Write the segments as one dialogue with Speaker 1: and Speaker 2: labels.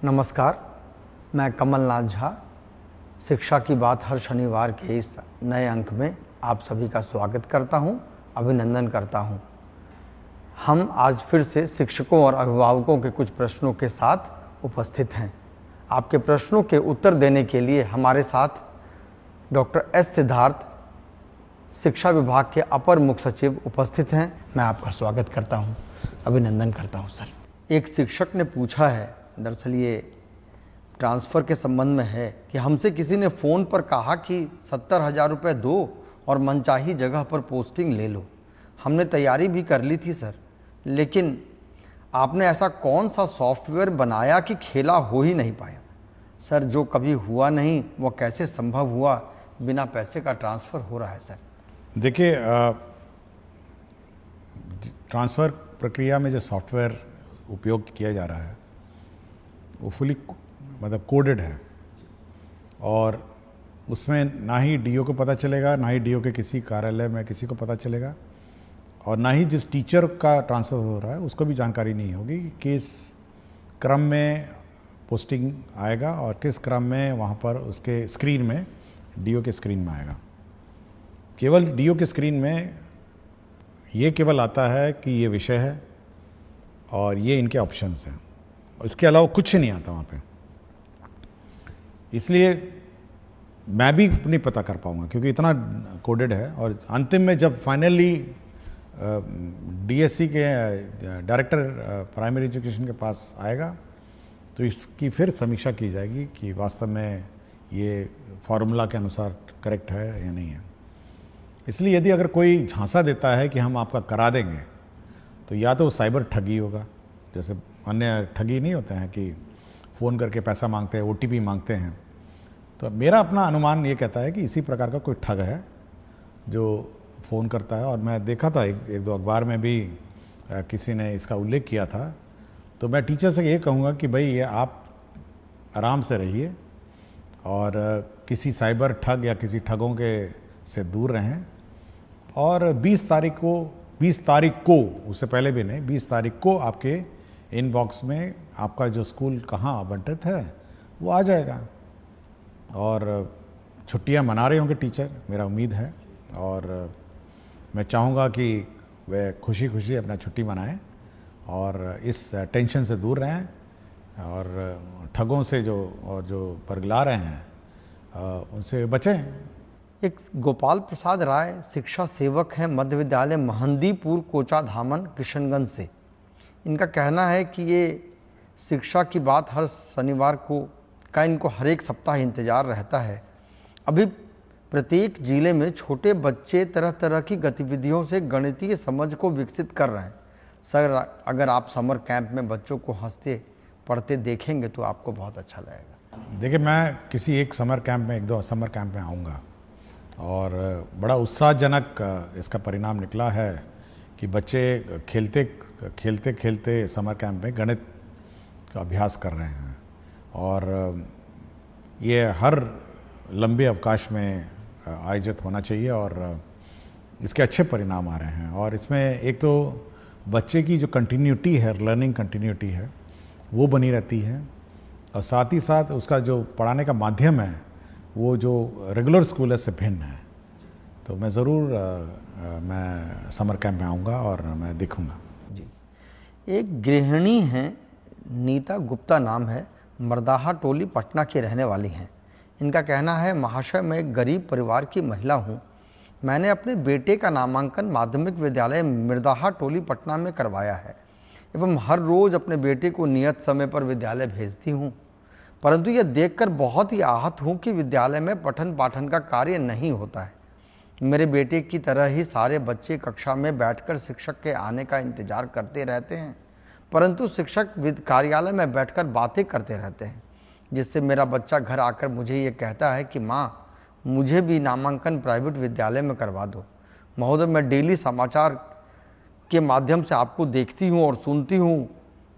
Speaker 1: नमस्कार, मैं कमलनाथ झा। शिक्षा की बात हर शनिवार के इस नए अंक में आप सभी का स्वागत करता हूं, अभिनंदन करता हूं। हम आज फिर से शिक्षकों और अभिभावकों के कुछ प्रश्नों के साथ उपस्थित हैं। आपके प्रश्नों के उत्तर देने के लिए हमारे साथ डॉक्टर एस सिद्धार्थ, शिक्षा विभाग के अपर मुख्य सचिव उपस्थित हैं। मैं आपका स्वागत करता हूं, अभिनंदन करता हूं सर। एक शिक्षक ने पूछा है, दरअसल ये ट्रांसफ़र के संबंध में है, कि हमसे किसी ने फ़ोन पर कहा कि 70,000 रुपये दो और मनचाही जगह पर पोस्टिंग ले लो। हमने तैयारी भी कर ली थी सर, लेकिन आपने ऐसा कौन सा सॉफ्टवेयर बनाया कि खेला हो ही नहीं पाया। सर, जो कभी हुआ नहीं वो कैसे संभव हुआ, बिना पैसे का ट्रांसफ़र हो रहा है सर।
Speaker 2: देखिए, ट्रांसफ़र प्रक्रिया में जो सॉफ्टवेयर उपयोग किया जा रहा है वो फुली कोडेड है, और उसमें ना ही डीओ को पता चलेगा, ना ही डीओ के किसी कार्यालय में किसी को पता चलेगा, और ना ही जिस टीचर का ट्रांसफ़र हो रहा है उसको भी जानकारी नहीं होगी कि किस क्रम में पोस्टिंग आएगा और किस क्रम में वहाँ पर उसके स्क्रीन में, डीओ के स्क्रीन में आएगा। केवल डीओ के स्क्रीन में ये केवल आता है कि ये विषय है और ये इनके ऑप्शंस हैं, इसके अलावा कुछ नहीं आता वहाँ पे। इसलिए मैं भी नहीं पता कर पाऊँगा क्योंकि इतना कोडेड है। और अंतिम में जब फाइनली डीएससी के डायरेक्टर प्राइमरी एजुकेशन के पास आएगा तो इसकी फिर समीक्षा की जाएगी कि वास्तव में ये फॉर्मूला के अनुसार करेक्ट है या नहीं है। इसलिए यदि अगर कोई झांसा देता है कि हम आपका करा देंगे तो या तो साइबर ठगी होगा, जैसे अन्य ठगी नहीं होते हैं कि फ़ोन करके पैसा मांगते हैं, ओटीपी मांगते हैं। तो मेरा अपना अनुमान ये कहता है कि इसी प्रकार का कोई ठग है जो फ़ोन करता है। और मैं देखा था एक दो अखबार में भी किसी ने इसका उल्लेख किया था। तो मैं टीचर से ये कहूँगा कि भाई ये आप आराम से रहिए और किसी साइबर ठग या किसी ठगों के से दूर रहें। और 20 तारीख को उससे पहले भी नहीं, 20 तारीख को आपके इनबॉक्स में आपका जो स्कूल कहाँ आवंटित है वो आ जाएगा। और छुट्टियां मना रहे होंगे टीचर, मेरा उम्मीद है, और मैं चाहूँगा कि वे खुशी खुशी अपना छुट्टी मनाएं और इस टेंशन से दूर रहें और ठगों से जो परगला रहे हैं उनसे बचें।
Speaker 1: एक गोपाल प्रसाद राय शिक्षा सेवक हैं, मध्य विद्यालय महंदीपुर, कोचाधामन, किशनगंज से। इनका कहना है कि ये शिक्षा की बात हर शनिवार का इनको हर एक सप्ताह इंतज़ार रहता है। अभी प्रत्येक जिले में छोटे बच्चे तरह तरह की गतिविधियों से गणितीय समझ को विकसित कर रहे हैं। सर, अगर आप समर कैंप में बच्चों को हंसते पढ़ते देखेंगे तो आपको बहुत अच्छा लगेगा।
Speaker 2: देखिए, मैं किसी एक समर कैंप में, एक दो समर कैंप में आऊँगा, और बड़ा उत्साहजनक इसका परिणाम निकला है कि बच्चे खेलते खेलते समर कैंप में गणित का अभ्यास कर रहे हैं। और ये हर लंबे अवकाश में आयोजित होना चाहिए और इसके अच्छे परिणाम आ रहे हैं। और इसमें एक तो बच्चे की जो कंटिन्यूटी है, लर्निंग कंटिन्यूटी है, वो बनी रहती है, और साथ ही साथ उसका जो पढ़ाने का माध्यम है वो जो रेगुलर स्कूल है से भिन्न है। तो मैं ज़रूर मैं समर कैंप में आऊँगा और मैं देखूँगा
Speaker 1: जी। एक गृहिणी हैं, नीता गुप्ता नाम है, मर्दाहा टोली, पटना की रहने वाली हैं। इनका कहना है, महाशय, मैं एक गरीब परिवार की महिला हूँ। मैंने अपने बेटे का नामांकन माध्यमिक विद्यालय मिर्दाहा टोली, पटना में करवाया है एवं हर रोज़ अपने बेटे को नियत समय पर विद्यालय भेजती हूँ, परंतु यह देखकर बहुत ही आहत हूँ कि विद्यालय में पठन पाठन का कार्य नहीं होता है। मेरे बेटे की तरह ही सारे बच्चे कक्षा में बैठकर शिक्षक के आने का इंतज़ार करते रहते हैं, परंतु शिक्षक कार्यालय में बैठकर बातें करते रहते हैं, जिससे मेरा बच्चा घर आकर मुझे ये कहता है कि माँ, मुझे भी नामांकन प्राइवेट विद्यालय में करवा दो। महोदय, मैं डेली समाचार के माध्यम से आपको देखती हूँ और सुनती हूँ,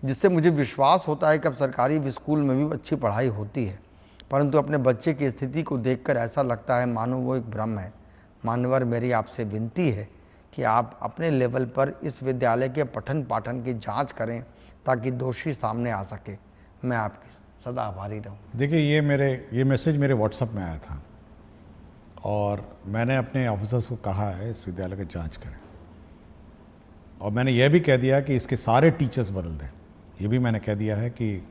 Speaker 1: जिससे मुझे विश्वास होता है कि अब सरकारी स्कूल में भी अच्छी पढ़ाई होती है, परंतु अपने बच्चे की स्थिति को देखकर ऐसा लगता है मानो वो एक भ्रम है। मान्यवर, मेरी आपसे विनती है कि आप अपने लेवल पर इस विद्यालय के पठन पाठन की जांच करें ताकि दोषी सामने आ सके। मैं आपकी सदा आभारी रहूँ।
Speaker 2: देखिए, ये मैसेज मेरे व्हाट्सएप में आया था और मैंने अपने ऑफिसर्स को कहा है इस विद्यालय की जांच करें, और मैंने यह भी कह दिया कि इसके सारे टीचर्स बदल दें। ये भी मैंने कह दिया है कि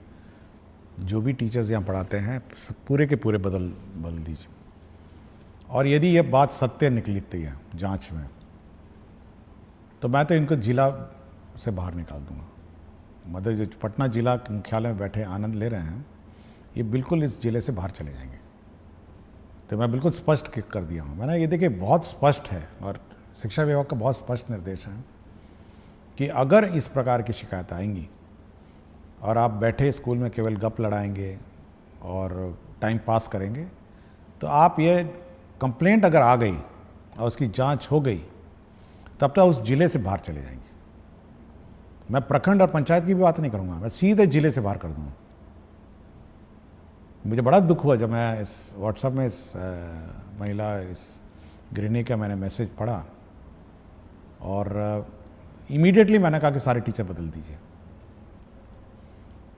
Speaker 2: जो भी टीचर्स यहाँ पढ़ाते हैं पूरे के पूरे बदल दीजिए, और यदि यह बात सत्य निकलती है जांच में तो मैं तो इनको जिला से बाहर निकाल दूंगा। मतलब जो पटना जिला के मुख्यालय में बैठे आनंद ले रहे हैं, ये बिल्कुल इस जिले से बाहर चले जाएंगे। तो मैं बिल्कुल स्पष्ट कर दिया हूँ। मैंने ये देखिए बहुत स्पष्ट है, और शिक्षा विभाग का बहुत स्पष्ट निर्देश है कि अगर इस प्रकार की शिकायत आएंगी और आप बैठे स्कूल में केवल गप लड़ाएंगे और टाइम पास करेंगे, तो आप ये कंप्लेंट अगर आ गई और उसकी जांच हो गई तब तक उस जिले से बाहर चले जाएंगे। मैं प्रखंड और पंचायत की भी बात नहीं करूंगा, मैं सीधे जिले से बाहर कर दूंगा। मुझे बड़ा दुख हुआ जब मैं इस व्हाट्सएप में इस महिला, इस गृहिणी का मैंने मैसेज पढ़ा, और इमीडिएटली मैंने कहा कि सारे टीचर बदल दीजिए।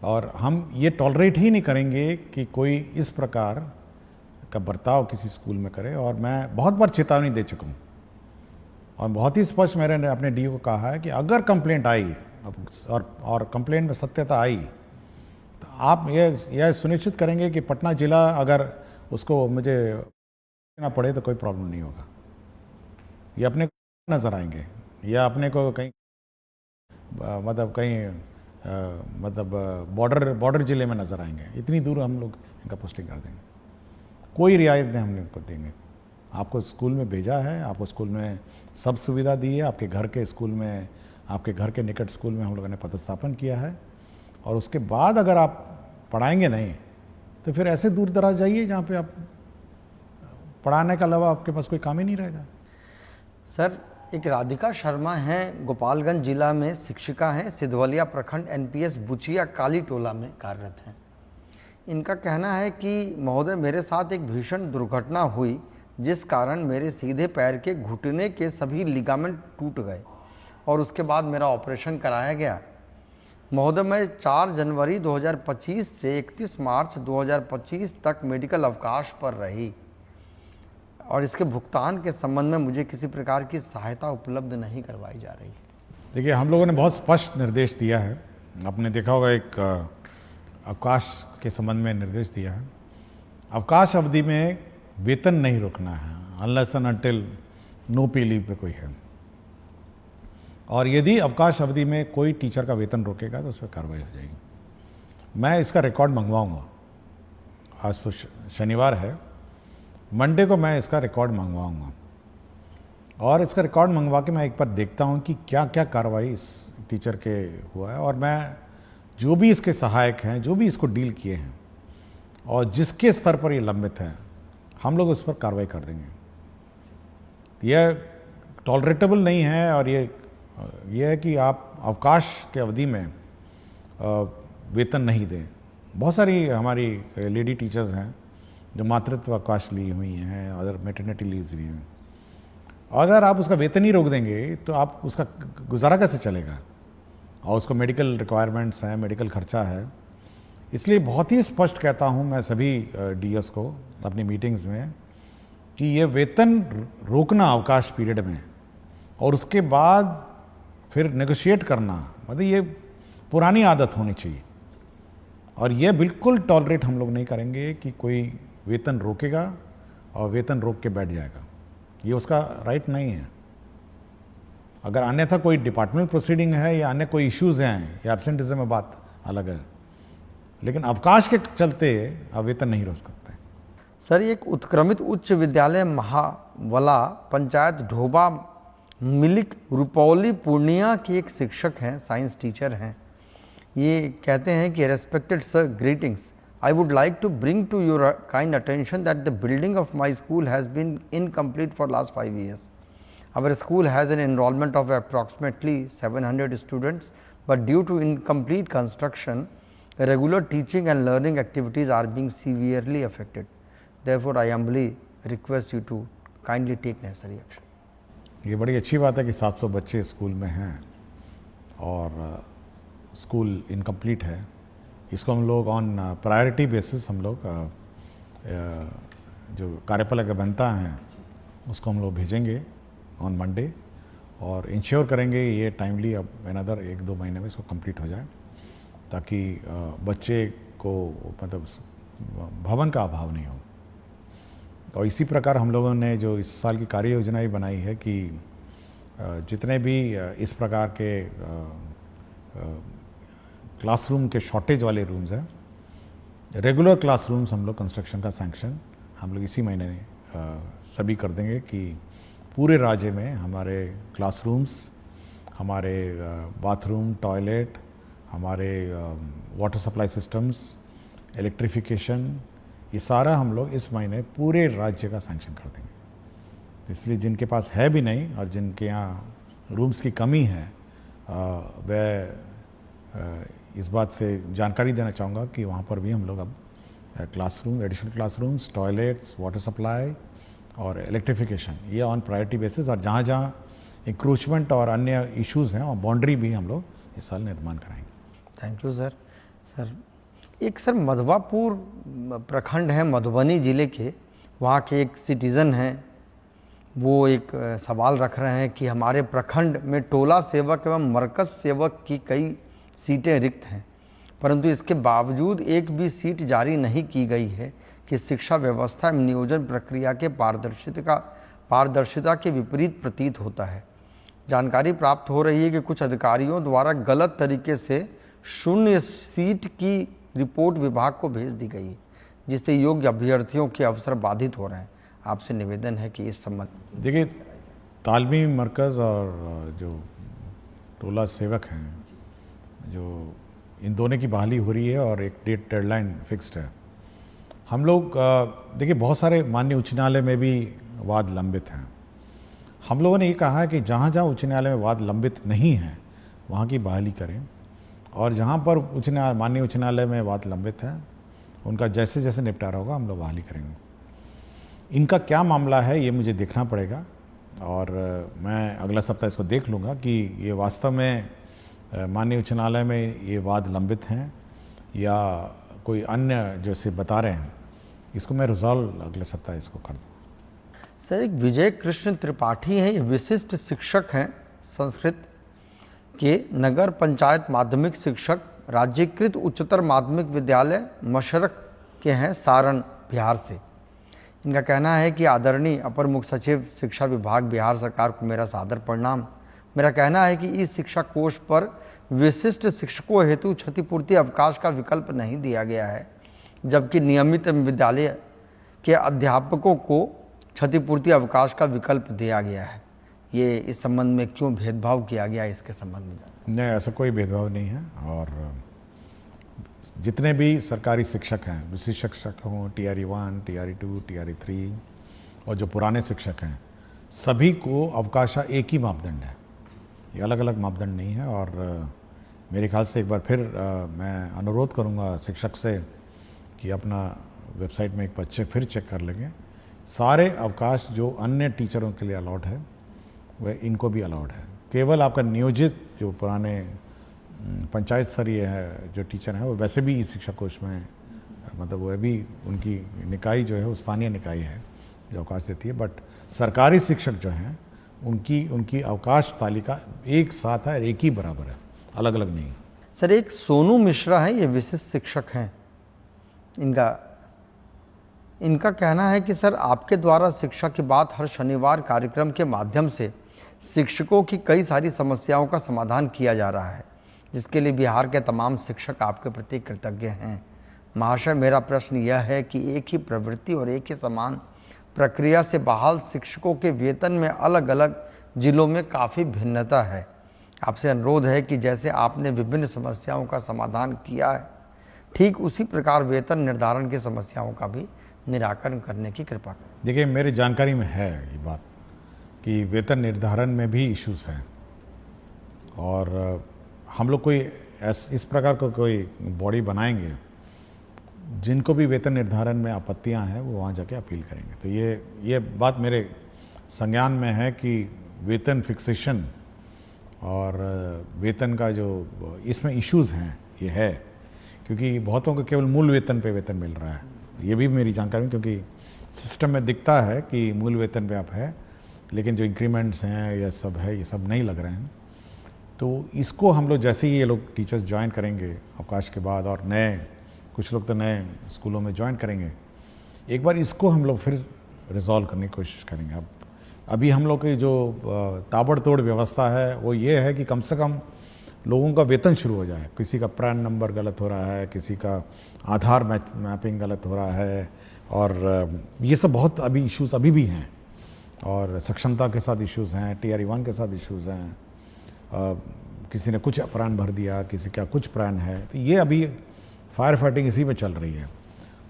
Speaker 2: और हम ये टॉलरेट ही नहीं करेंगे कि कोई इस प्रकार का बर्ताव किसी स्कूल में करे। और मैं बहुत बार चेतावनी दे चुका हूँ और बहुत ही स्पष्ट मैंने अपने डीओ को कहा है कि अगर कंप्लेंट आई और कंप्लेंट में सत्यता आई तो आप यह सुनिश्चित करेंगे कि पटना जिला अगर उसको मुझे ना पड़े तो कोई प्रॉब्लम नहीं होगा। ये अपने को नज़र आएंगे या अपने को कहीं बॉर्डर जिले में नज़र आएंगे। इतनी दूर हम लोग इनका पोस्टिंग कर देंगे, कोई रियायत नहीं हम इनको देंगे। आपको स्कूल में भेजा है, आपको स्कूल में सब सुविधा दी है, आपके घर के स्कूल में, आपके घर के निकट स्कूल में हम लोगों ने पदस्थापन किया है, और उसके बाद अगर आप पढ़ाएंगे नहीं तो फिर ऐसे दूर दराज जाइए जहाँ पे आप पढ़ाने के अलावा आपके पास कोई काम ही नहीं रहेगा।
Speaker 1: सर, एक राधिका शर्मा हैं, गोपालगंज जिला में शिक्षिका हैं, सिधवलिया प्रखंड एनपीएस बुचिया काली टोला में कार्यरत हैं। इनका कहना है कि महोदय, मेरे साथ एक भीषण दुर्घटना हुई जिस कारण मेरे सीधे पैर के घुटने के सभी लिगामेंट टूट गए और उसके बाद मेरा ऑपरेशन कराया गया। महोदय, मैं 4 जनवरी 2025 से 31 मार्च 2025 तक मेडिकल अवकाश पर रही और इसके भुगतान के संबंध में मुझे किसी प्रकार की सहायता उपलब्ध नहीं करवाई जा रही।
Speaker 2: देखिए, हम लोगों ने बहुत स्पष्ट निर्देश दिया है। आपने देखा होगा एक अवकाश के संबंध में निर्देश दिया है। अवकाश अवधि में वेतन नहीं रोकना है अनलेस एंड अनटिल नो पे लीव पे कोई है, और यदि अवकाश अवधि में कोई टीचर का वेतन रोकेगा तो उस पर कार्रवाई हो जाएगी। मैं इसका रिकॉर्ड मंगवाऊंगा। आज तो शनिवार है, मंडे को मैं इसका रिकॉर्ड मंगवाऊंगा, और इसका रिकॉर्ड मंगवा के मैं एक बार देखता हूं कि क्या क्या कार्रवाई इस टीचर के हुआ है, और मैं जो भी इसके सहायक हैं, जो भी इसको डील किए हैं और जिसके स्तर पर ये लंबित है, हम लोग उस पर कार्रवाई कर देंगे। यह टॉलरेटेबल नहीं है, और ये है कि आप अवकाश के अवधि में वेतन नहीं दें। बहुत सारी हमारी लेडी टीचर्स हैं जो मातृत्व अवकाश ली हुई हैं, अदर मैटरनिटी लीव्स ली हैं। अगर आप उसका वेतन ही रोक देंगे तो आप उसका गुजारा कैसे चलेगा, और उसको मेडिकल रिक्वायरमेंट्स हैं, मेडिकल खर्चा है। इसलिए बहुत ही स्पष्ट कहता हूं मैं सभी डीएस को अपनी मीटिंग्स में कि ये वेतन रोकना अवकाश पीरियड में और उसके बाद फिर नेगोशिएट करना, मतलब ये पुरानी आदत होनी चाहिए, और ये बिल्कुल टॉलरेट हम लोग नहीं करेंगे कि कोई वेतन रोकेगा और वेतन रोक के बैठ जाएगा। ये उसका राइट नहीं है। अगर अन्यथा कोई डिपार्टमेंट प्रोसीडिंग है या अन्य कोई इश्यूज हैं या एब्सेंटिज्म में बात अलग है, लेकिन अवकाश के चलते आप वेतन नहीं रोक सकते।
Speaker 1: सर, एक उत्क्रमित उच्च विद्यालय महावला पंचायत ढोबा मिलिक रुपौली पूर्णिया के एक शिक्षक हैं, साइंस टीचर हैं। ये कहते हैं कि respected sir, greetings, I would like to bring to your kind attention that the building of my school has been incomplete for last 5 years. Our school has an enrollment of approximately 700 students, but due to incomplete construction, regular teaching and learning activities are being severely affected. Therefore, I humbly request you to kindly take necessary action.
Speaker 2: ये बड़ी अच्छी बात है कि 700 बच्चे school में हैं और स्कूल इनकम्प्लीट है, इसको हम लोग ऑन प्रायोरिटी बेसिस हम लोग जो कार्यपालक बनता है उसको हम लोग भेजेंगे ऑन मंडे और इंश्योर करेंगे ये टाइमली अब अनदर 1-2 महीने में इसको कंप्लीट हो जाए, ताकि बच्चे को मतलब भवन का अभाव नहीं हो। और इसी प्रकार हम लोगों ने जो इस साल की कार्य योजना भी बनाई है कि जितने भी इस प्रकार के क्लासरूम के शॉर्टेज वाले रूम्स हैं, रेगुलर क्लासरूम्स हम लोग कंस्ट्रक्शन का सैंक्शन हम लोग इसी महीने सभी कर देंगे कि पूरे राज्य में हमारे क्लासरूम्स, हमारे बाथरूम, टॉयलेट, हमारे वाटर सप्लाई सिस्टम्स, इलेक्ट्रिफिकेशन, ये सारा हम लोग इस महीने पूरे राज्य का सैंक्शन कर देंगे। तो इसलिए जिनके पास है भी नहीं और जिनके यहाँ रूम्स की कमी है वह इस बात से जानकारी देना चाहूँगा कि वहाँ पर भी हम लोग अब classroom, additional classrooms, toilets, water supply और इलेक्ट्रिफिकेशन ये ऑन प्रायोरिटी बेसिस, और जहाँ जहाँ इंक्रोचमेंट और अन्य इश्यूज़ हैं और बाउंड्री भी हम लोग इस साल निर्माण कराएंगे।
Speaker 1: Thank you sir. सर एक सर मधवापुर प्रखंड है मधुबनी जिले के, वहाँ के एक सिटीज़न हैं, वो एक सवाल रख रहे हैं कि हमारे प्रखंड में टोला सेवक एवं मरकज सेवक की कई सीटें रिक्त हैं, परंतु इसके बावजूद एक भी सीट जारी नहीं की गई है कि शिक्षा व्यवस्था एवं नियोजन प्रक्रिया के पारदर्शिता के विपरीत प्रतीत होता है। जानकारी प्राप्त हो रही है कि कुछ अधिकारियों द्वारा गलत तरीके से 0 सीट की रिपोर्ट विभाग को भेज दी गई, जिससे योग्य अभ्यर्थियों के अवसर बाधित हो रहे हैं। आपसे निवेदन है कि इस संबंध।
Speaker 2: देखिए, तालमी मरकज़ और जो टोला सेवक हैं, जो इन दोनों की बहाली हो रही है और एक डेडलाइन फिक्स्ड है। हम लोग देखिए बहुत सारे माननीय उच्च न्यायालय में भी वाद लंबित हैं। हम लोगों ने ये कहा है कि जहाँ जहाँ उच्च न्यायालय में वाद लंबित नहीं है वहाँ की बहाली करें, और जहाँ पर माननीय उच्च न्यायालय में वाद लंबित है उनका जैसे जैसे निपटारा होगा हम लोग बहाली करेंगे। इनका क्या मामला है ये मुझे देखना पड़ेगा, और मैं अगला सप्ताह इसको देख लूँगा कि ये वास्तव में माननीय उच्च न्यायालय में ये वाद लंबित हैं या कोई अन्य जैसे बता रहे हैं। इसको मैं रिजॉल्व अगले सप्ताह इसको कर दूँ।
Speaker 1: सर एक विजय कृष्ण त्रिपाठी हैं, ये विशिष्ट शिक्षक हैं संस्कृत के, नगर पंचायत माध्यमिक शिक्षक, राज्यकृत उच्चतर माध्यमिक विद्यालय मशरक के हैं, सारण बिहार से। इनका कहना है कि आदरणीय अपर मुख्य सचिव शिक्षा विभाग बिहार सरकार को मेरा सादर प्रणाम। मेरा कहना है कि इस शिक्षा कोष पर विशिष्ट शिक्षकों हेतु क्षतिपूर्ति अवकाश का विकल्प नहीं दिया गया है, जबकि नियमित विद्यालय के अध्यापकों को क्षतिपूर्ति अवकाश का विकल्प दिया गया है। ये इस संबंध में क्यों भेदभाव किया गया, इसके संबंध में?
Speaker 2: नहीं, ऐसा कोई भेदभाव नहीं है। और जितने भी सरकारी शिक्षक हैं, विशिष्ट शिक्षक हों, TRE 1, TRE 2, TRE 3 और जो पुराने शिक्षक हैं, सभी को अवकाश एक ही मापदंड है, ये अलग अलग मापदंड नहीं है। और मेरे ख्याल से एक बार फिर मैं अनुरोध करूंगा शिक्षक से कि अपना वेबसाइट में एक बार फिर चेक कर लेंगे। सारे अवकाश जो अन्य टीचरों के लिए अलाउड है वह इनको भी अलाउड है। केवल आपका नियोजित जो पुराने पंचायत स्तरीय है जो टीचर हैं वो वैसे भी इस शिक्षा कोष में मतलब वह भी उनकी निकाय जो है वो स्थानीय निकाय है जो अवकाश देती है, बट सरकारी शिक्षक जो हैं उनकी अवकाश तालिका एक साथ है, एक ही बराबर है, अलग अलग नहीं।
Speaker 1: सर एक सोनू मिश्रा है, ये विशिष्ट शिक्षक हैं, इनका कहना है कि सर आपके द्वारा शिक्षा की बात हर शनिवार कार्यक्रम के माध्यम से शिक्षकों की कई सारी समस्याओं का समाधान किया जा रहा है, जिसके लिए बिहार के तमाम शिक्षक आपके प्रति कृतज्ञ हैं। महाशय, मेरा प्रश्न यह है कि एक ही प्रवृत्ति और एक ही समान प्रक्रिया से बहाल शिक्षकों के वेतन में अलग अलग जिलों में काफ़ी भिन्नता है। आपसे अनुरोध है कि जैसे आपने विभिन्न समस्याओं का समाधान किया है, ठीक उसी प्रकार वेतन निर्धारण की समस्याओं का भी निराकरण करने की कृपा करें।
Speaker 2: देखिए, मेरी जानकारी में है ये बात कि वेतन निर्धारण में भी इश्यूज हैं, और हम लोग कोई इस प्रकार का कोई बॉडी बनाएंगे जिनको भी वेतन निर्धारण में आपत्तियां हैं वो वहाँ जाके अपील करेंगे। तो ये बात मेरे संज्ञान में है कि वेतन फिक्सेशन और वेतन का जो इसमें इश्यूज हैं ये है, क्योंकि बहुतों को केवल मूल वेतन पे वेतन मिल रहा है। ये भी मेरी जानकारी में, क्योंकि सिस्टम में दिखता है कि मूल वेतन पे आप है, लेकिन जो इंक्रीमेंट्स हैं ये सब है, ये सब नहीं लग रहे हैं। तो इसको हम लोग जैसे ही ये लोग टीचर्स ज्वाइन करेंगे अवकाश के बाद, और नए कुछ लोग तो नए स्कूलों में ज्वाइन करेंगे, एक बार इसको हम लोग फिर रिजॉल्व करने की कोशिश करेंगे। अब अभी हम लोग की जो ताबड़तोड़ व्यवस्था है वो ये है कि कम से कम लोगों का वेतन शुरू हो जाए। किसी का पैन नंबर गलत हो रहा है, किसी का आधार मैपिंग गलत हो रहा है, और ये सब बहुत अभी इश्यूज अभी भी हैं, और सक्षमता के साथ इश्यूज हैं, TRE 1 के साथ इश्यूज हैं, किसी ने कुछ प्राण भर दिया, किसी का कुछ प्राण है। तो ये अभी फायर फाइटिंग इसी में चल रही है।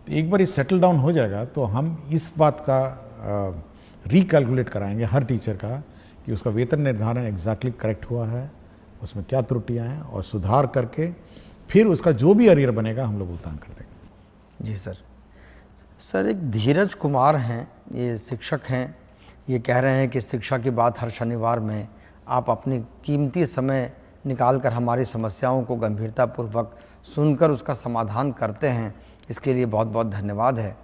Speaker 2: तो एक बार ये सेटल डाउन हो जाएगा तो हम इस बात का रिकैलकुलेट कराएंगे हर टीचर का कि उसका वेतन निर्धारण एग्जैक्टली करेक्ट हुआ है, उसमें क्या त्रुटियां हैं, और सुधार करके फिर उसका जो भी अरियर बनेगा हम लोग भुगतान कर देंगे।
Speaker 1: जी सर। सर, एक धीरज कुमार हैं, ये शिक्षक हैं, ये कह रहे हैं कि शिक्षा की बात हर शनिवार में आप अपनी कीमती समय निकाल कर हमारी समस्याओं को गंभीरतापूर्वक सुनकर उसका समाधान करते हैं, इसके लिए बहुत बहुत धन्यवाद है।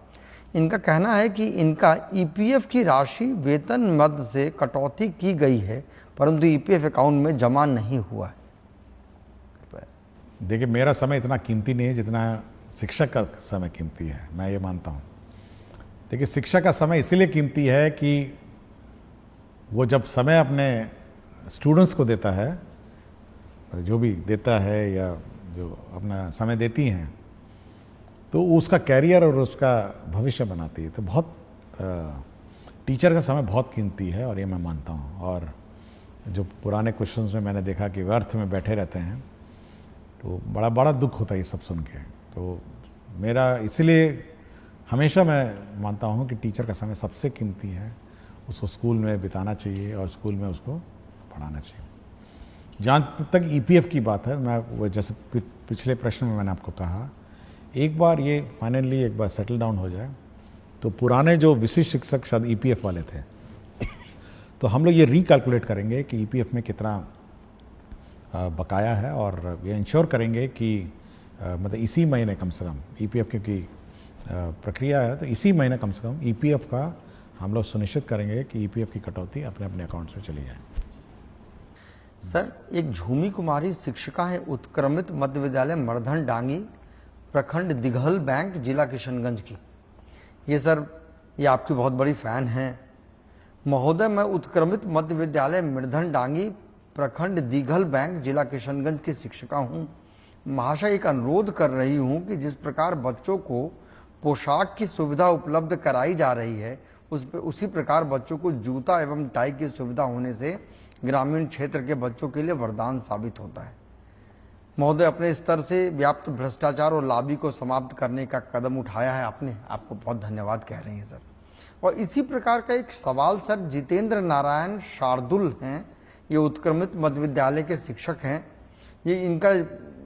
Speaker 1: इनका कहना है कि इनका EPF की राशि वेतन मद से कटौती की गई है, परंतु EPF अकाउंट में जमा नहीं हुआ है।
Speaker 2: देखिए, मेरा समय इतना कीमती नहीं है जितना शिक्षक का समय कीमती है, मैं ये मानता हूँ। देखिए, शिक्षक का समय इसीलिए कीमती है कि वो जब समय अपने स्टूडेंट्स को देता है, जो भी देता है या जो अपना समय देती हैं, तो उसका कैरियर और उसका भविष्य बनाती है। तो बहुत टीचर का समय बहुत कीमती है, और ये मैं मानता हूँ। और जो पुराने क्वेश्चंस में मैंने देखा कि व्यर्थ में बैठे रहते हैं, तो बड़ा बड़ा दुख होता है ये सब सुन के। तो मेरा इसलिए हमेशा मैं मानता हूँ कि टीचर का समय सबसे कीमती है, उसको स्कूल में बिताना चाहिए और स्कूल में उसको पढ़ाना चाहिए। जहाँ तक EPF की बात है, मैं वो जैसे पिछले प्रश्न में मैंने आपको कहा, एक बार ये फाइनली एक बार सेटल डाउन हो जाए तो पुराने जो विशिष्ट शिक्षक शायद EPF वाले थे, तो हम लोग ये रिकैलकुलेट करेंगे कि EPF में कितना बकाया है, और ये इंश्योर करेंगे कि मतलब इसी महीने कम से कम EPF की प्रक्रिया है, तो इसी महीने कम से कम EPF का हम लोग सुनिश्चित करेंगे कि EPF की कटौती अपने अपने अकाउंट्स में चली जाए।
Speaker 1: सर, एक झूमी कुमारी शिक्षिका है उत्क्रमित मध्य विद्यालय मर्धन डांगी, प्रखंड दिघल बैंक, जिला किशनगंज की। ये सर, ये आपकी बहुत बड़ी फ़ैन हैं। महोदय, मैं उत्क्रमित मध्य विद्यालय मर्धन डांगी, प्रखंड दिघल बैंक, जिला किशनगंज की शिक्षिका हूँ। महाशय, एक अनुरोध कर रही हूँ कि जिस प्रकार बच्चों को पोशाक की सुविधा उपलब्ध कराई जा रही है, उसी प्रकार बच्चों को जूता एवं टाई की सुविधा होने से ग्रामीण क्षेत्र के बच्चों के लिए वरदान साबित होता है। महोदय, अपने स्तर से व्याप्त भ्रष्टाचार और लाबी को समाप्त करने का कदम उठाया है आपने, आपको बहुत धन्यवाद कह रहे हैं सर। और इसी प्रकार का एक सवाल सर, जितेंद्र नारायण शार्दुल हैं, ये उत्क्रमित मध्य विद्यालय के शिक्षक हैं। ये इनका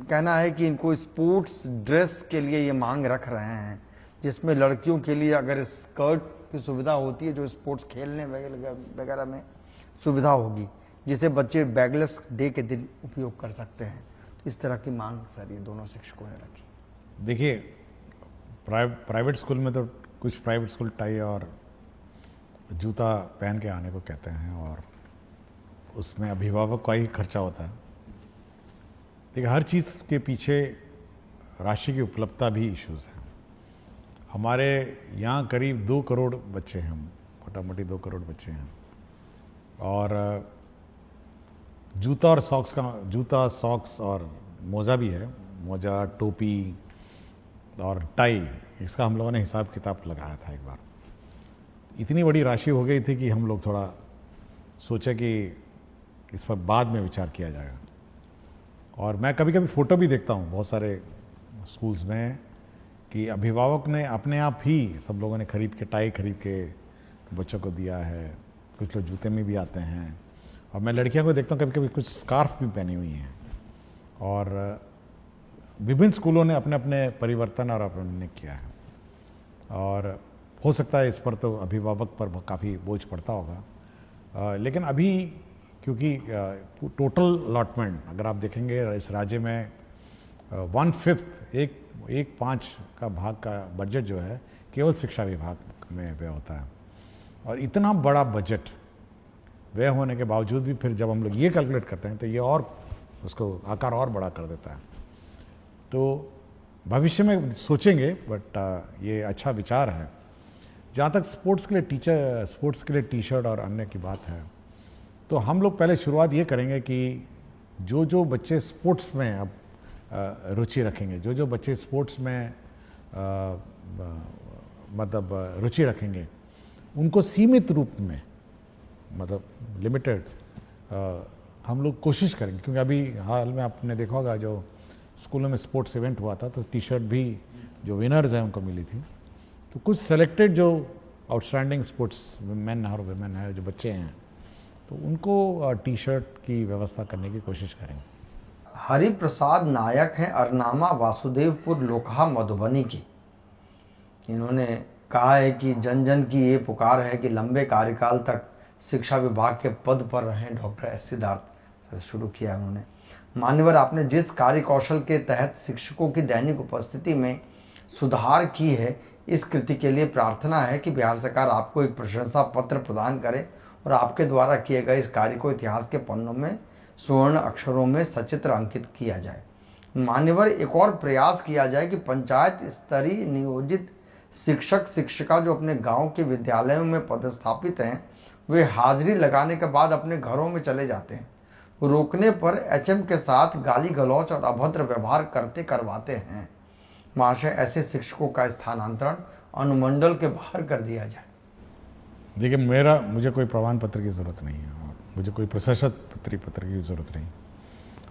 Speaker 1: कहना है कि इनको स्पोर्ट्स ड्रेस के लिए ये मांग रख रहे हैं, जिसमें लड़कियों के लिए अगर स्कर्ट की सुविधा होती है, जो स्पोर्ट्स खेलने वगैरह में सुविधा होगी, जिसे बच्चे बैगलेस डे के दिन उपयोग कर सकते हैं। तो इस तरह की मांग सर ये दोनों शिक्षकों ने रखी।
Speaker 2: देखिए, प्राइवेट स्कूल में तो कुछ प्राइवेट स्कूल टाई और जूता पहन के आने को कहते हैं, और उसमें अभिभावक का ही खर्चा होता है। देखिए, हर चीज़ के पीछे राशि की उपलब्धता भी इश्यूज़ है। हमारे यहाँ करीब 2 करोड़ बच्चे हैं, मोटा मोटी 2 करोड़ बच्चे हैं, और जूता सॉक्स और मोज़ा भी है, मोज़ा, टोपी और टाई, इसका हम लोगों ने हिसाब किताब लगाया था एक बार। इतनी बड़ी राशि हो गई थी कि हम लोग थोड़ा सोचे कि इस पर बाद में विचार किया जाएगा। और मैं कभी कभी फ़ोटो भी देखता हूँ बहुत सारे स्कूल्स में कि अभिभावक ने अपने आप ही, सब लोगों ने खरीद के, टाई खरीद के बच्चों को दिया है, कुछ लोग जूते में भी आते हैं, और मैं लड़कियों को देखता हूँ कभी कभी कुछ स्कार्फ भी पहनी हुई हैं। और विभिन्न स्कूलों ने अपने अपने परिवर्तन और अपने किया है, और हो सकता है इस पर तो अभिभावक पर काफ़ी बोझ पड़ता होगा। लेकिन अभी क्योंकि टोटल अलॉटमेंट अगर आप देखेंगे इस राज्य में 1/5, एक 1/5 का भाग का बजट जो है केवल शिक्षा विभाग में व्यय होता है। और इतना बड़ा बजट व्यय होने के बावजूद भी फिर जब हम लोग ये कैलकुलेट करते हैं तो ये और उसको आकार और बड़ा कर देता है। तो भविष्य में सोचेंगे, बट ये अच्छा विचार है। जहाँ तक स्पोर्ट्स के लिए टी शर्ट और अन्य की बात है, तो हम लोग पहले शुरुआत ये करेंगे कि जो बच्चे स्पोर्ट्स में अब रुचि रखेंगे, जो बच्चे स्पोर्ट्स में मतलब रुचि रखेंगे, उनको सीमित रूप में, मतलब लिमिटेड, हम लोग कोशिश करेंगे। क्योंकि अभी हाल में आपने देखा होगा जो स्कूलों में स्पोर्ट्स इवेंट हुआ था, तो टी शर्ट भी जो विनर्स हैं उनको मिली थी। तो कुछ सेलेक्टेड जो आउटस्टैंडिंग स्पोर्ट्स मैन और वुमेन है, जो बच्चे हैं, तो उनको टी शर्ट की व्यवस्था करने की कोशिश करेंगे।
Speaker 1: हरिप्रसाद नायक हैं अरनामा वासुदेवपुर लोकहा मधुबनी की। इन्होंने कहा है कि जन जन की ये पुकार है कि लंबे कार्यकाल तक शिक्षा विभाग के पद पर रहें डॉक्टर एस सिद्धार्थ। शुरू किया उन्होंने। मान्यवर, आपने जिस कार्य कौशल के तहत शिक्षकों की दैनिक उपस्थिति में सुधार की है, इस कृति के लिए प्रार्थना है कि बिहार सरकार आपको एक प्रशंसा पत्र प्रदान करे और आपके द्वारा किए गए इस कार्य को इतिहास के पन्नों में स्वर्ण अक्षरों में सचित्र अंकित किया जाए। मान्यवर, एक और प्रयास किया जाए कि पंचायत स्तरीय नियोजित शिक्षक शिक्षिका जो अपने गांव के विद्यालयों में पदस्थापित हैं, वे हाजिरी लगाने के बाद अपने घरों में चले जाते हैं। रोकने पर एचएम के साथ गाली गलौच और अभद्र व्यवहार करवाते हैं। महाशय, ऐसे शिक्षकों का स्थानांतरण अनुमंडल के बाहर कर दिया जाए।
Speaker 2: देखिए, मुझे कोई प्रमाण पत्र की ज़रूरत नहीं है, और मुझे कोई प्रशस्ति पत्र की ज़रूरत नहीं,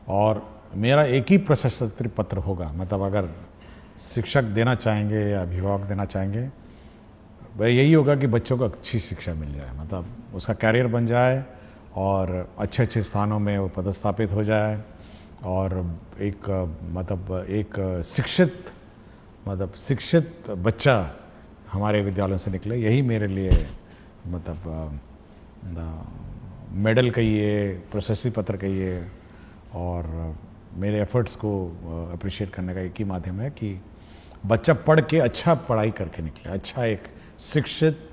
Speaker 2: और मेरा एक ही प्रशस्ति पत्र होगा। मतलब अगर शिक्षक देना चाहेंगे या अभिभावक देना चाहेंगे, वह यही होगा कि बच्चों को अच्छी शिक्षा मिल जाए, मतलब उसका कैरियर बन जाए और अच्छे अच्छे स्थानों में वो पदस्थापित हो जाए, और एक शिक्षित बच्चा हमारे विद्यालयों से निकले। यही मेरे लिए मेडल कहिए, प्रशस्ति पत्र कहिए, और मेरे एफर्ट्स को अप्रिशिएट करने का एक ही माध्यम है कि बच्चा पढ़ के अच्छा पढ़ाई करके निकले, अच्छा एक शिक्षित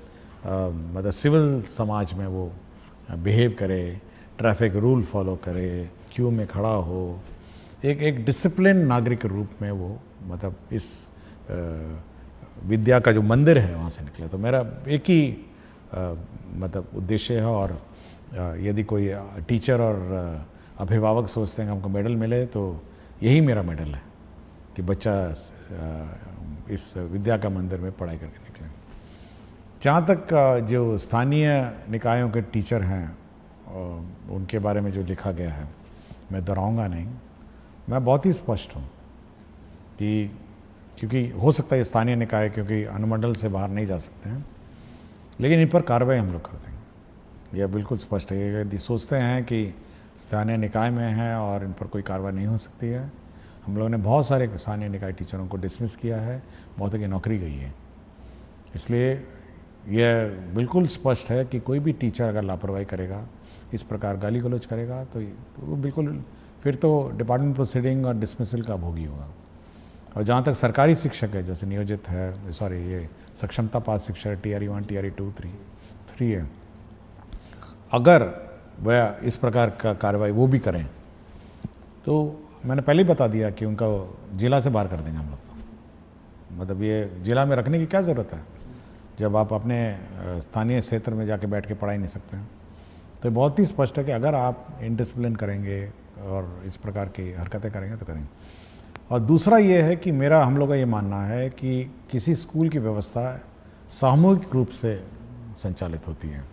Speaker 2: सिविल समाज में वो बिहेव करे, ट्रैफिक रूल फॉलो करे, क्यू में खड़ा हो, एक डिसिप्लिन नागरिक के रूप में वो इस विद्या का जो मंदिर है वहाँ से निकले। तो मेरा एक ही उद्देश्य है। और यदि कोई टीचर और अभिभावक सोचते हैं कि हमको मेडल मिले, तो यही मेरा मेडल है कि बच्चा इस विद्या का मंदिर में पढ़ाई करके निकले। जहाँ तक जो स्थानीय निकायों के टीचर हैं, उनके बारे में जो लिखा गया है, मैं दोहराऊंगा नहीं। मैं बहुत ही स्पष्ट हूँ कि क्योंकि हो सकता है स्थानीय निकाय क्योंकि अनुमंडल से बाहर नहीं जा सकते हैं, लेकिन इन पर कार्रवाई हम लोग करते हैं। यह बिल्कुल स्पष्ट है। यदि सोचते हैं कि स्थानीय निकाय में हैं और इन पर कोई कार्रवाई नहीं हो सकती है, हम लोगों ने बहुत सारे स्थानीय निकाय टीचरों को डिसमिस किया है, बहुतों की नौकरी गई है। इसलिए यह बिल्कुल स्पष्ट है कि कोई भी टीचर अगर लापरवाही करेगा, इस प्रकार गाली गलौज करेगा, तो वो बिल्कुल फिर तो डिपार्टमेंट प्रोसीडिंग और डिसमिसल का भोगी होगा। और जहाँ तक सरकारी शिक्षक है, जैसे नियोजित है, ये सक्षमता पास शिक्षक TRE 1, TRE 2, 3 है, अगर वह इस प्रकार का कार्रवाई वो भी करें, तो मैंने पहले ही बता दिया कि उनका जिला से बाहर कर देंगे हम लोग। ये जिला में रखने की क्या ज़रूरत है जब आप अपने स्थानीय क्षेत्र में जाके बैठ के पढ़ाई नहीं सकते हैं। तो बहुत ही स्पष्ट है कि अगर आप इनडिसिप्लिन करेंगे और इस प्रकार की हरकतें करेंगे तो करेंगे। और दूसरा ये है कि हम लोग का ये मानना है कि किसी स्कूल की व्यवस्था सामूहिक रूप से संचालित होती है,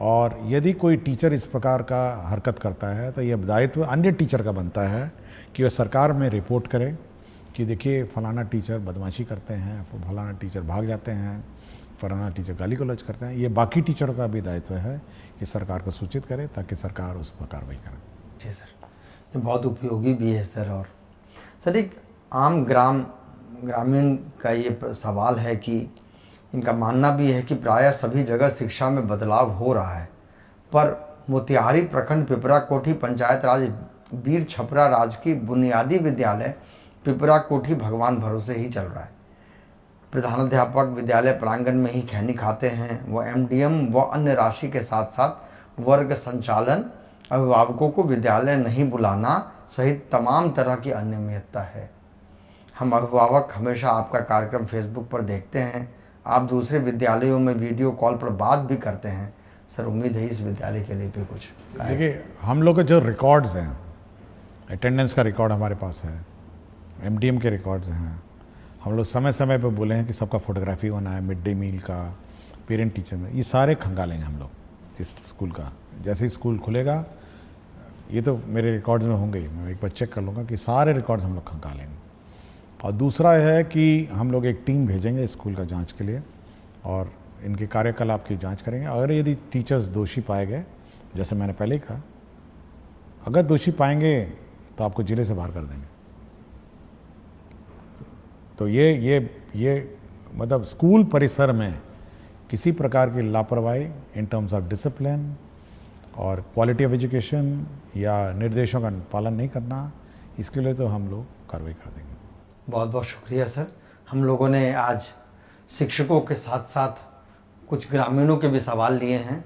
Speaker 2: और यदि कोई टीचर इस प्रकार का हरकत करता है तो यह दायित्व अन्य टीचर का बनता है कि वह सरकार में रिपोर्ट करे कि देखिए फलाना टीचर बदमाशी करते हैं, फलाना टीचर भाग जाते हैं, फलाना टीचर गाली गलौज करते हैं। ये बाकी टीचरों का भी दायित्व है कि सरकार को सूचित करे ताकि सरकार उस पर कार्रवाई करे।
Speaker 1: जी सर, ये बहुत उपयोगी भी है सर। और सर, एक आम ग्रामीण का ये सवाल है कि इनका मानना भी है कि प्रायः सभी जगह शिक्षा में बदलाव हो रहा है, पर मोतिहारी प्रखंड पिपरा कोठी पंचायत राज वीर छपरा राजकीय बुनियादी विद्यालय पिपरा कोठी भगवान भरोसे ही चल रहा है। प्रधानाध्यापक विद्यालय प्रांगण में ही खैनी खाते हैं। वह एमडीएम व अन्य राशि के साथ साथ वर्ग संचालन, अभिभावकों को विद्यालय नहीं बुलाना सहित तमाम तरह की अनियमितता है। हम अभिभावक हमेशा आपका कार्यक्रम फेसबुक पर देखते हैं। आप दूसरे विद्यालयों में वीडियो कॉल पर बात भी करते हैं। सर, उम्मीद है इस विद्यालय के लिए भी कुछ।
Speaker 2: देखिए, हम लोग के जो रिकॉर्ड्स हैं, अटेंडेंस का रिकॉर्ड हमारे पास है, एमडीएम के रिकॉर्ड्स हैं। हम लोग समय समय पर बोले हैं कि सबका फोटोग्राफी होना है, मिड डे मील का, पेरेंट टीचर में, ये सारे खंगालेंगे हम लोग इस स्कूल का। जैसे ही स्कूल खुलेगा, ये तो मेरे रिकॉर्ड्स में होंगे ही, मैं एक बार चेक कर लूँगा कि सारे रिकॉर्ड्स हम लोग खंगालेंगे। और दूसरा है कि हम लोग एक टीम भेजेंगे स्कूल का जांच के लिए और इनके कार्यकलाप की जांच करेंगे। अगर यदि टीचर्स दोषी पाए गए, जैसे मैंने पहले ही कहा, अगर दोषी पाएंगे तो आपको जिले से बाहर कर देंगे। तो ये मतलब स्कूल परिसर में किसी प्रकार की लापरवाही इन टर्म्स ऑफ डिसिप्लिन और क्वालिटी ऑफ एजुकेशन या निर्देशों का पालन नहीं करना, इसके लिए तो हम लोग कार्रवाई कर देंगे।
Speaker 1: बहुत बहुत शुक्रिया सर। हम लोगों ने आज शिक्षकों के साथ साथ कुछ ग्रामीणों के भी सवाल लिए हैं।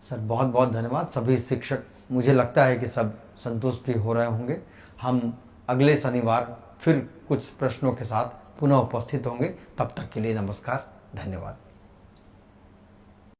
Speaker 1: सर, बहुत बहुत धन्यवाद। सभी शिक्षक, मुझे लगता है कि सब संतुष्ट भी हो रहे होंगे। हम अगले शनिवार फिर कुछ प्रश्नों के साथ पुनः उपस्थित होंगे। तब तक के लिए नमस्कार, धन्यवाद।